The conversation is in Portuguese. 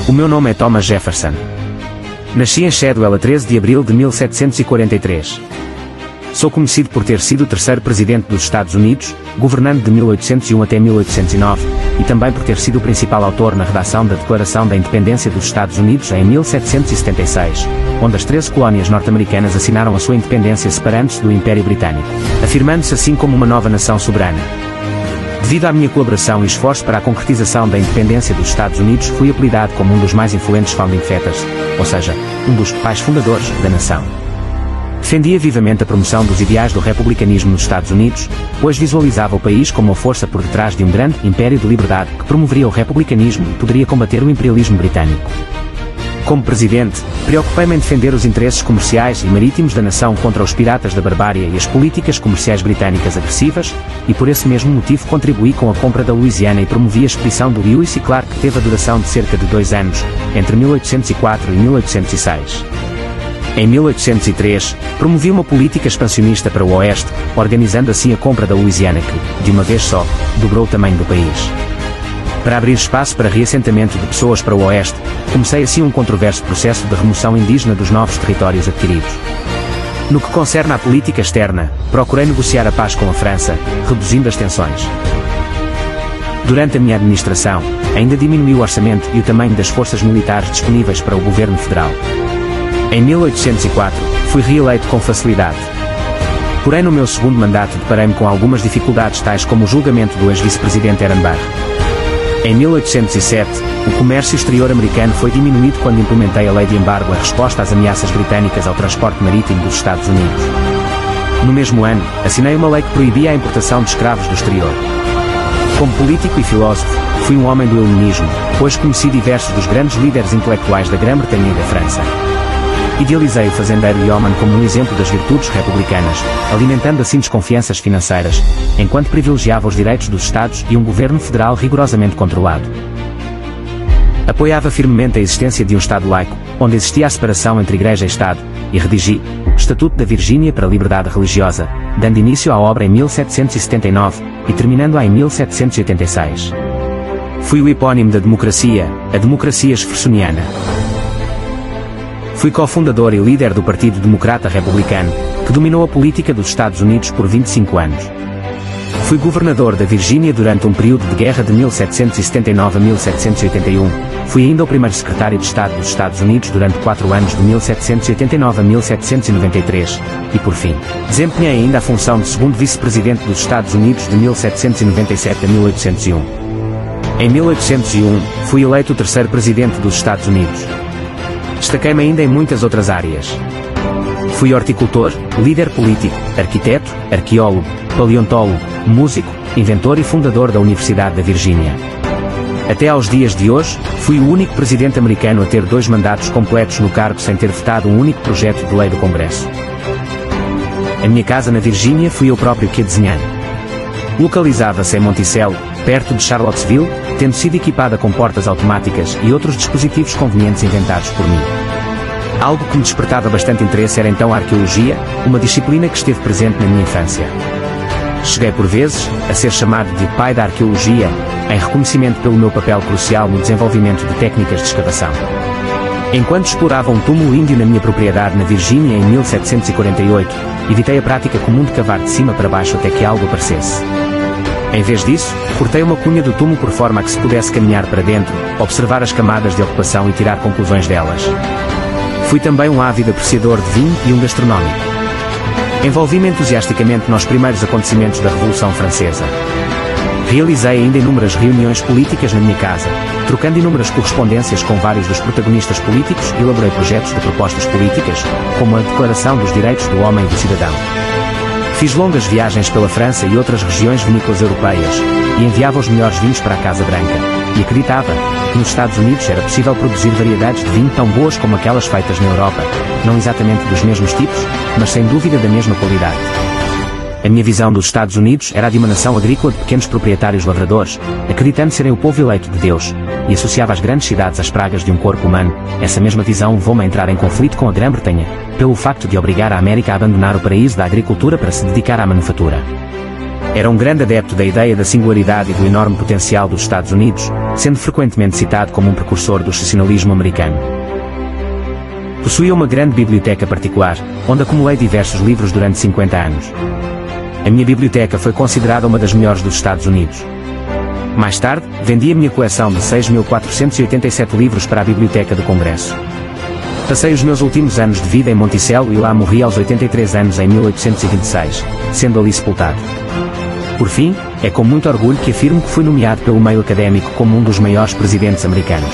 O meu nome é Thomas Jefferson. Nasci em Shadwell a 13 de abril de 1743. Sou conhecido por ter sido o terceiro presidente dos Estados Unidos, governando de 1801 até 1809, e também por ter sido o principal autor na redação da Declaração da Independência dos Estados Unidos em 1776, onde as 13 colónias norte-americanas assinaram a sua independência separando-se do Império Britânico, afirmando-se assim como uma nova nação soberana. Devido à minha colaboração e esforço para a concretização da independência dos Estados Unidos, fui apelidado como um dos mais influentes Founding Fathers, ou seja, um dos pais fundadores da nação. Defendia vivamente a promoção dos ideais do republicanismo nos Estados Unidos, pois visualizava o país como uma força por detrás de um grande império de liberdade que promoveria o republicanismo e poderia combater o imperialismo britânico. Como presidente, preocupei-me em defender os interesses comerciais e marítimos da nação contra os piratas da barbárie e as políticas comerciais britânicas agressivas, e por esse mesmo motivo contribuí com a compra da Louisiana e promovi a expedição do Lewis e Clark, que teve a duração de cerca de 2 anos, entre 1804 e 1806. Em 1803, promovi uma política expansionista para o Oeste, organizando assim a compra da Louisiana que, de uma vez só, dobrou o tamanho do país. Para abrir espaço para reassentamento de pessoas para o Oeste, comecei assim um controverso processo de remoção indígena dos novos territórios adquiridos. No que concerne à política externa, procurei negociar a paz com a França, reduzindo as tensões. Durante a minha administração, ainda diminui o orçamento e o tamanho das forças militares disponíveis para o governo federal. Em 1804, fui reeleito com facilidade. Porém, no meu segundo mandato deparei-me com algumas dificuldades, tais como o julgamento do ex-vice-presidente Aaron Burr. Em 1807, o comércio exterior americano foi diminuído quando implementei a lei de embargo em resposta às ameaças britânicas ao transporte marítimo dos Estados Unidos. No mesmo ano, assinei uma lei que proibia a importação de escravos do exterior. Como político e filósofo, fui um homem do iluminismo, pois conheci diversos dos grandes líderes intelectuais da Grã-Bretanha e da França. Idealizei o fazendeiro Yeoman como um exemplo das virtudes republicanas, alimentando assim desconfianças financeiras, enquanto privilegiava os direitos dos Estados e um governo federal rigorosamente controlado. Apoiava firmemente a existência de um Estado laico, onde existia a separação entre Igreja e Estado, e redigi o Estatuto da Virgínia para a Liberdade Religiosa, dando início à obra em 1779 e terminando-a em 1786. Fui o epónimo da democracia, a democracia jeffersoniana. Fui cofundador e líder do Partido Democrata Republicano, que dominou a política dos Estados Unidos por 25 anos. Fui governador da Virgínia durante um período de guerra de 1779 a 1781. Fui ainda o primeiro secretário de Estado dos Estados Unidos durante 4 anos de 1789 a 1793. E por fim, desempenhei ainda a função de segundo vice-presidente dos Estados Unidos de 1797 a 1801. Em 1801, fui eleito o terceiro presidente dos Estados Unidos. Destaquei-me ainda em muitas outras áreas. Fui horticultor, líder político, arquiteto, arqueólogo, paleontólogo, músico, inventor e fundador da Universidade da Virgínia. Até aos dias de hoje, fui o único presidente americano a ter 2 mandatos completos no cargo sem ter vetado um único projeto de lei do Congresso. A minha casa na Virgínia fui eu próprio que a desenhei. Localizava-se em Monticello, perto de Charlottesville, tendo sido equipada com portas automáticas e outros dispositivos convenientes inventados por mim. Algo que me despertava bastante interesse era então a arqueologia, uma disciplina que esteve presente na minha infância. Cheguei por vezes a ser chamado de pai da arqueologia, em reconhecimento pelo meu papel crucial no desenvolvimento de técnicas de escavação. Enquanto explorava um túmulo índio na minha propriedade na Virgínia em 1748, evitei a prática comum de cavar de cima para baixo até que algo aparecesse. Em vez disso, cortei uma cunha do túmulo por forma a que se pudesse caminhar para dentro, observar as camadas de ocupação e tirar conclusões delas. Fui também um ávido apreciador de vinho e um gastronómico. Envolvi-me entusiasticamente nos primeiros acontecimentos da Revolução Francesa. Realizei ainda inúmeras reuniões políticas na minha casa, trocando inúmeras correspondências com vários dos protagonistas políticos e elaborei projetos de propostas políticas, como a Declaração dos Direitos do Homem e do Cidadão. Fiz longas viagens pela França e outras regiões vinícolas europeias, e enviava os melhores vinhos para a Casa Branca, e acreditava que nos Estados Unidos era possível produzir variedades de vinho tão boas como aquelas feitas na Europa, não exatamente dos mesmos tipos, mas sem dúvida da mesma qualidade. A minha visão dos Estados Unidos era a de uma nação agrícola de pequenos proprietários lavradores, acreditando serem o povo eleito de Deus, e associava as grandes cidades às pragas de um corpo humano. Essa mesma visão levou-me a entrar em conflito com a Grã-Bretanha, pelo facto de obrigar a América a abandonar o paraíso da agricultura para se dedicar à manufatura. Era um grande adepto da ideia da singularidade e do enorme potencial dos Estados Unidos, sendo frequentemente citado como um precursor do excepcionalismo americano. Possuía uma grande biblioteca particular, onde acumulei diversos livros durante 50 anos. A minha biblioteca foi considerada uma das melhores dos Estados Unidos. Mais tarde, vendi a minha coleção de 6.487 livros para a Biblioteca do Congresso. Passei os meus últimos anos de vida em Monticello e lá morri aos 83 anos em 1826, sendo ali sepultado. Por fim, é com muito orgulho que afirmo que fui nomeado pelo meio académico como um dos maiores presidentes americanos.